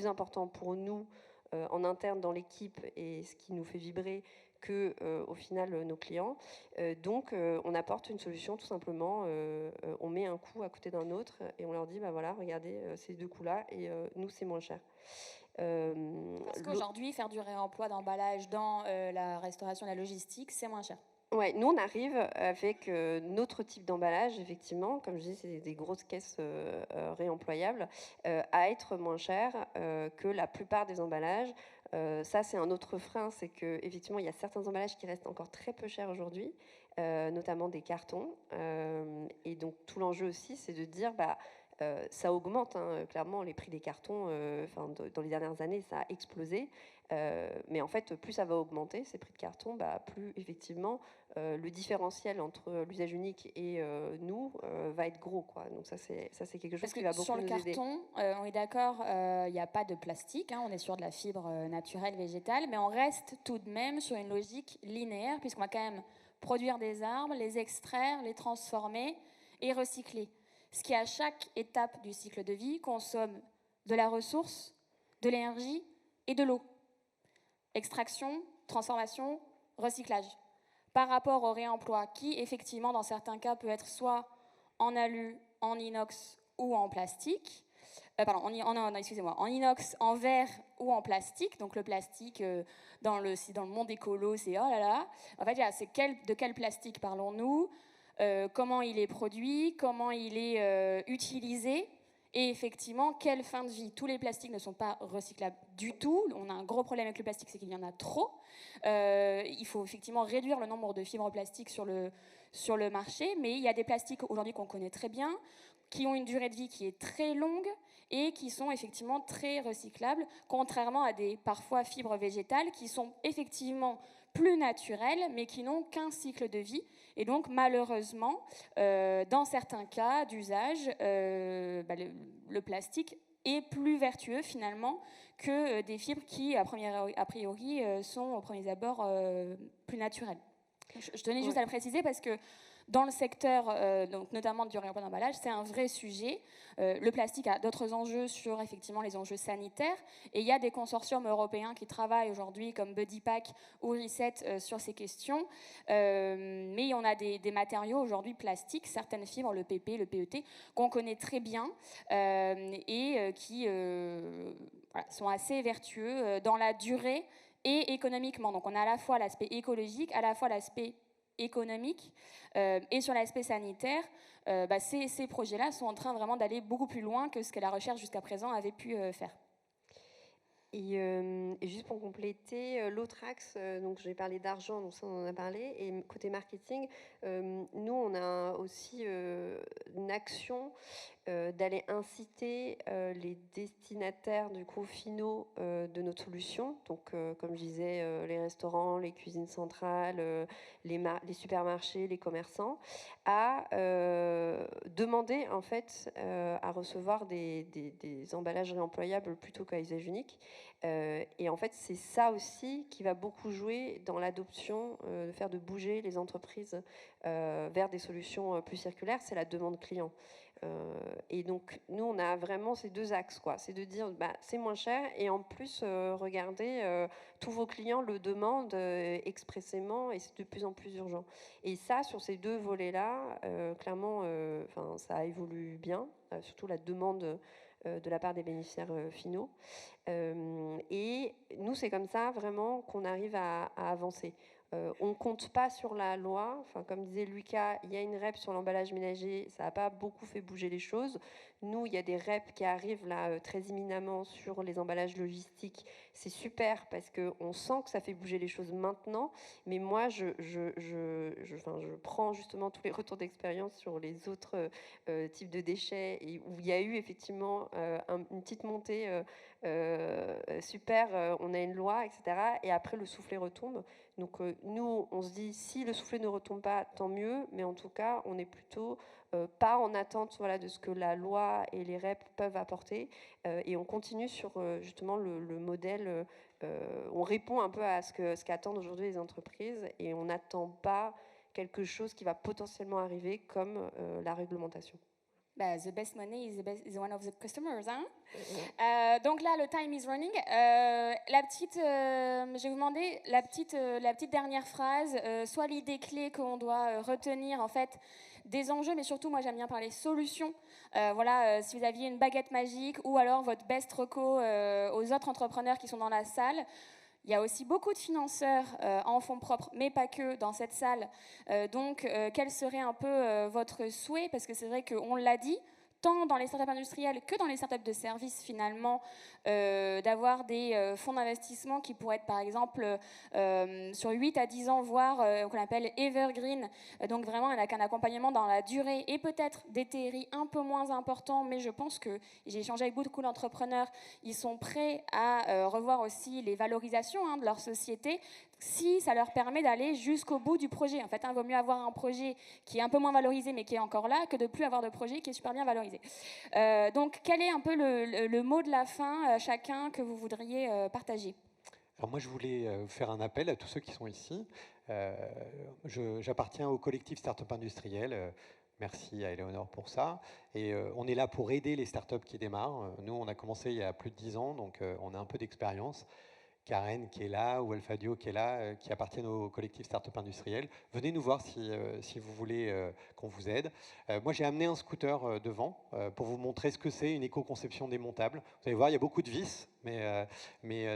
plus important pour nous en interne dans l'équipe et ce qui nous fait vibrer que au final nos clients. Donc on apporte une solution tout simplement, on met un coût à côté d'un autre et on leur dit bah voilà, regardez ces deux coûts-là et nous c'est moins cher. Parce qu'aujourd'hui, faire du réemploi d'emballage dans la restauration et la logistique, c'est moins cher. Ouais, nous on arrive avec notre type d'emballage, effectivement, comme je dis, c'est des grosses caisses réemployables, à être moins cher que la plupart des emballages. Ça, c'est un autre frein, c'est que effectivement, il y a certains emballages qui restent encore très peu chers aujourd'hui, notamment des cartons. Et donc tout l'enjeu aussi, c'est de dire, bah, ça augmente, hein, clairement, les prix des cartons. Dans les dernières années, ça a explosé. Mais en fait, plus ça va augmenter, ces prix de carton, bah, plus effectivement le différentiel entre l'usage unique et nous va être gros, quoi. Donc ça, c'est quelque chose qui va beaucoup nous aider. Sur le carton, on est d'accord, il n'y a pas de plastique, hein, on est sur de la fibre naturelle, végétale, mais on reste tout de même sur une logique linéaire, puisqu'on va quand même produire des arbres, les extraire, les transformer et recycler. Ce qui, à chaque étape du cycle de vie, consomme de la ressource, de l'énergie et de l'eau. Extraction, transformation, recyclage. Par rapport au réemploi, qui, effectivement, dans certains cas, peut être soit en alu, en inox ou en plastique. En inox, en verre ou en plastique. Donc le plastique, dans le monde écolo, c'est oh là là. En fait, de quel plastique parlons-nous, comment il est produit, comment il est utilisé, et effectivement, quelle fin de vie. Tous les plastiques ne sont pas recyclables du tout. On a un gros problème avec le plastique, c'est qu'il y en a trop. Il faut effectivement réduire le nombre de fibres plastiques sur le marché, mais il y a des plastiques aujourd'hui qu'on connaît très bien, qui ont une durée de vie qui est très longue et qui sont effectivement très recyclables, contrairement à des parfois fibres végétales qui sont effectivement plus naturelles, mais qui n'ont qu'un cycle de vie. Et donc, malheureusement, dans certains cas d'usage, le plastique est plus vertueux finalement que des fibres qui, a priori, sont au premier abord plus naturelles. Je tenais juste à le préciser parce que dans le secteur, donc notamment du réemploi d'emballage, c'est un vrai sujet. Le plastique a d'autres enjeux sur effectivement les enjeux sanitaires, et il y a des consortiums européens qui travaillent aujourd'hui, comme Buddypack ou Reset, sur ces questions. Mais on a des matériaux aujourd'hui plastiques, certaines fibres, le PP, le PET, qu'on connaît très bien et qui sont assez vertueux dans la durée et économiquement. Donc on a à la fois l'aspect écologique, à la fois l'aspect économique et sur l'aspect sanitaire, ces projets-là sont en train vraiment d'aller beaucoup plus loin que ce que la recherche jusqu'à présent avait pu faire. Et juste pour compléter, l'autre axe, donc j'ai parlé d'argent, donc ça on en a parlé, et côté marketing, nous on a aussi une action d'aller inciter les destinataires du coup finaux de notre solution, donc comme je disais, les restaurants, les cuisines centrales, les supermarchés, les commerçants, à demander en fait à recevoir des emballages réemployables plutôt qu'à usage unique. Et en fait, c'est ça aussi qui va beaucoup jouer dans l'adoption, de faire de bouger les entreprises vers des solutions plus circulaires, c'est la demande client. Et donc, nous, on a vraiment ces deux axes, quoi. C'est de dire, bah, c'est moins cher, et en plus, regardez, tous vos clients le demandent expressément, et c'est de plus en plus urgent. Et ça, sur ces deux volets-là, clairement, ça évolue bien, surtout la demande de la part des bénéficiaires finaux. Et nous, c'est comme ça vraiment qu'on arrive à avancer. On ne compte pas sur la loi. Enfin, comme disait Lucas, il y a une REP sur l'emballage ménager. Ça n'a pas beaucoup fait bouger les choses. Nous, il y a des REP qui arrivent là très imminemment sur les emballages logistiques. C'est super parce qu'on sent que ça fait bouger les choses maintenant. Mais moi, je prends justement tous les retours d'expérience sur les autres types de déchets et où il y a eu effectivement une petite montée super, on a une loi, etc. Et après, le soufflet retombe. Donc, nous, on se dit, si le soufflet ne retombe pas, tant mieux. Mais en tout cas, on est plutôt pas en attente voilà, de ce que la loi et les REP peuvent apporter. Et on continue sur justement le modèle. On répond un peu à ce qu'attendent aujourd'hui les entreprises. Et on n'attend pas quelque chose qui va potentiellement arriver comme la réglementation. Bah, the best money is one of the customers, hein. Donc là, le time is running. Je vais vous demander la petite dernière phrase, soit l'idée clé qu'on doit retenir, en fait, des enjeux, mais surtout, moi, j'aime bien parler solutions. Si vous aviez une baguette magique, ou alors votre best reco aux autres entrepreneurs qui sont dans la salle. Il y a aussi beaucoup de financeurs en fonds propres, mais pas que, dans cette salle. Quel serait un peu votre souhait? Parce que c'est vrai qu'on l'a dit, tant dans les startups industrielles que dans les startups de services, finalement, d'avoir des fonds d'investissement qui pourraient être, par exemple, sur 8 à 10 ans, voire qu'on appelle evergreen. Donc vraiment, avec un accompagnement dans la durée et peut-être des TRI un peu moins importants, mais je pense que j'ai échangé avec beaucoup d'entrepreneurs, ils sont prêts à revoir aussi les valorisations de leur société, si ça leur permet d'aller jusqu'au bout du projet. En fait, il vaut mieux avoir un projet qui est un peu moins valorisé, mais qui est encore là, que de plus avoir de projet qui est super bien valorisé. Donc, quel est un peu le mot de la fin, chacun, que vous voudriez partager? Alors moi, je voulais faire un appel à tous ceux qui sont ici. J'appartiens au collectif Startup Industriel. Merci à Éléonore pour ça. Et on est là pour aider les startups qui démarrent. Nous, on a commencé il y a plus de 10 ans, donc on a un peu d'expérience. Karen qui est là, ou Alfadio qui est là, qui appartiennent au collectif Startup Industriel. Venez nous voir si vous voulez qu'on vous aide. Moi, j'ai amené un scooter devant pour vous montrer ce que c'est une éco-conception démontable. Vous allez voir, il y a beaucoup de vis, mais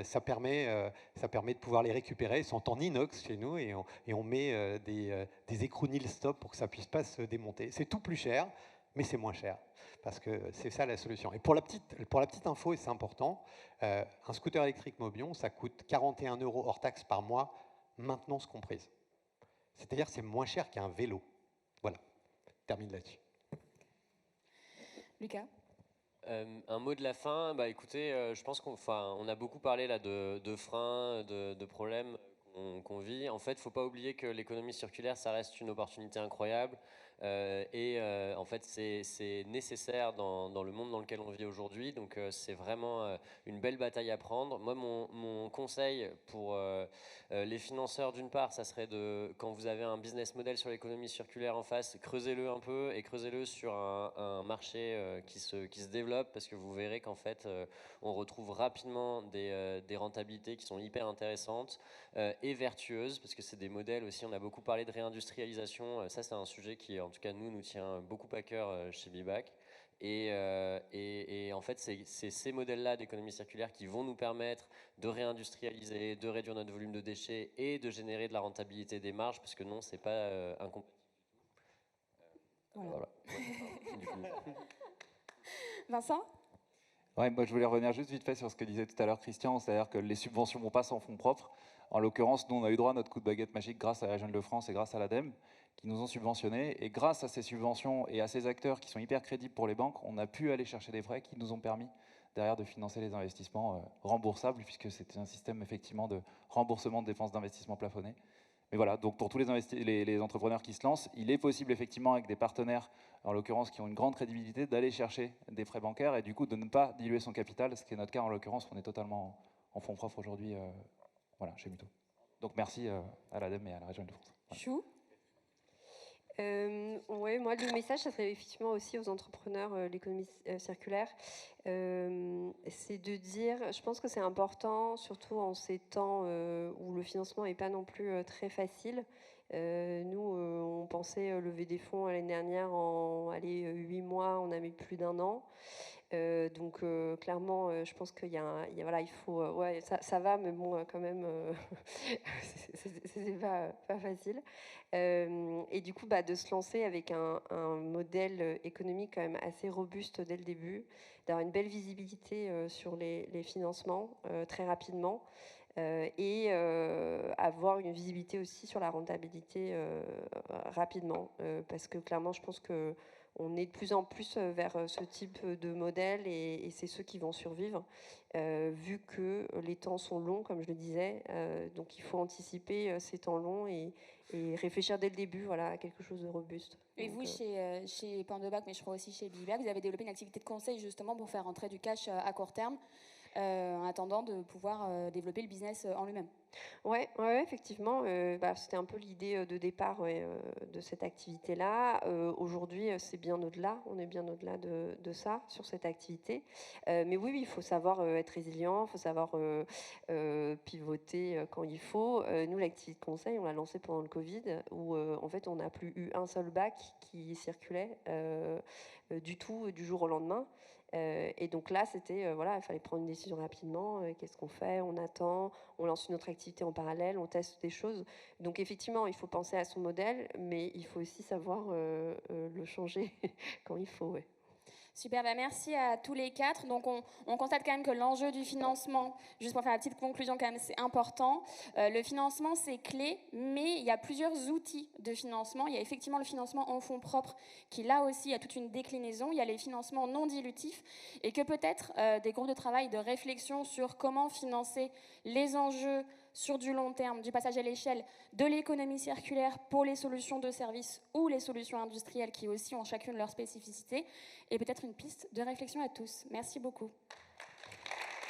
ça permet de pouvoir les récupérer. Ils sont en inox chez nous et on met des écrous Nil Stop pour que ça ne puisse pas se démonter. C'est tout plus cher, mais c'est moins cher. Parce que c'est ça la solution. Et pour la petite info, et c'est important, un scooter électrique Mobion, ça coûte 41 € hors taxe par mois, maintenance comprise. C'est-à-dire que c'est moins cher qu'un vélo. Voilà, termine là-dessus. Lucas? Un mot de la fin, écoutez, je pense qu'on a beaucoup parlé là de freins, de problèmes qu'on vit. En fait, il ne faut pas oublier que l'économie circulaire, ça reste une opportunité incroyable. En fait, c'est nécessaire dans le monde dans lequel on vit aujourd'hui. Donc, c'est vraiment une belle bataille à prendre. Moi, mon conseil pour les financeurs, d'une part, ça serait quand vous avez un business model sur l'économie circulaire en face, creusez-le un peu et creusez-le sur un marché qui se développe, parce que vous verrez qu'en fait, on retrouve rapidement des rentabilités qui sont hyper intéressantes et vertueuses, parce que c'est des modèles aussi. On a beaucoup parlé de réindustrialisation. Ça, c'est un sujet qui, en tout cas, nous tient beaucoup à cœur chez Bibac. Et en fait, c'est ces modèles-là d'économie circulaire qui vont nous permettre de réindustrialiser, de réduire notre volume de déchets et de générer de la rentabilité des marges, parce que non, c'est pas incompatible. Voilà. Vincent? Ouais, moi je voulais revenir juste vite fait sur ce que disait tout à l'heure Christian, c'est-à-dire que les subventions vont pas sans fonds propres. En l'occurrence, nous on a eu droit à notre coup de baguette magique grâce à la région de France et grâce à l'ADEME, qui nous ont subventionnés. Et grâce à ces subventions et à ces acteurs qui sont hyper crédibles pour les banques, on a pu aller chercher des prêts qui nous ont permis derrière de financer les investissements remboursables, puisque c'était un système effectivement de remboursement de dépenses d'investissement plafonnées. Mais voilà, donc pour tous les entrepreneurs qui se lancent, il est possible effectivement avec des partenaires, en l'occurrence qui ont une grande crédibilité, d'aller chercher des prêts bancaires et du coup de ne pas diluer son capital, ce qui est notre cas en l'occurrence, on est totalement en fonds propres aujourd'hui chez Muto. Donc merci à l'ADEME et à la région de France. Voilà. Chou. Ouais, moi, le message, ça serait effectivement aussi aux entrepreneurs, l'économie circulaire. C'est de dire, je pense que c'est important, surtout en ces temps où le financement n'est pas non plus très facile. Nous, on pensait lever des fonds l'année dernière en 8 mois, on a mis plus d'1 an. Clairement, je pense qu'il il faut, ouais, ça va, mais bon, quand même, c'est pas facile. Et du coup, de se lancer avec un modèle économique quand même assez robuste dès le début, d'avoir une belle visibilité sur les financements très rapidement, et avoir une visibilité aussi sur la rentabilité rapidement, parce que clairement, je pense que on est de plus en plus vers ce type de modèle et c'est ceux qui vont survivre, vu que les temps sont longs, comme je le disais. Donc il faut anticiper ces temps longs et réfléchir dès le début à quelque chose de robuste. Et donc, vous, chez Pan de Bac, mais je crois aussi chez Bibac, vous avez développé une activité de conseil justement pour faire rentrer du cash à court terme. en attendant de pouvoir développer le business en lui-même. Ouais, effectivement, c'était un peu l'idée de départ de cette activité-là. Aujourd'hui, c'est bien au-delà, on est bien au-delà de ça, sur cette activité. Mais oui, il faut savoir être résilient, il faut savoir pivoter quand il faut. Nous, l'activité de conseil, on l'a lancée pendant le Covid, où en fait, on n'a plus eu un seul bac qui circulait du tout, du jour au lendemain. Et donc là, c'était, voilà, il fallait prendre une décision rapidement. Qu'est-ce qu'on fait? On attend, on lance une autre activité en parallèle, on teste des choses. Donc effectivement, il faut penser à son modèle, mais il faut aussi savoir le changer quand il faut. Ouais. Super, merci à tous les quatre. Donc on constate quand même que l'enjeu du financement, juste pour faire la petite conclusion quand même, c'est important. Le financement, c'est clé, mais il y a plusieurs outils de financement. Il y a effectivement le financement en fonds propres, qui là aussi a toute une déclinaison. Il y a les financements non dilutifs, et que peut-être des groupes de travail, de réflexion sur comment financer les enjeux sur du long terme, du passage à l'échelle, de l'économie circulaire pour les solutions de services ou les solutions industrielles qui aussi ont chacune leur spécificité, et peut-être une piste de réflexion à tous. Merci beaucoup.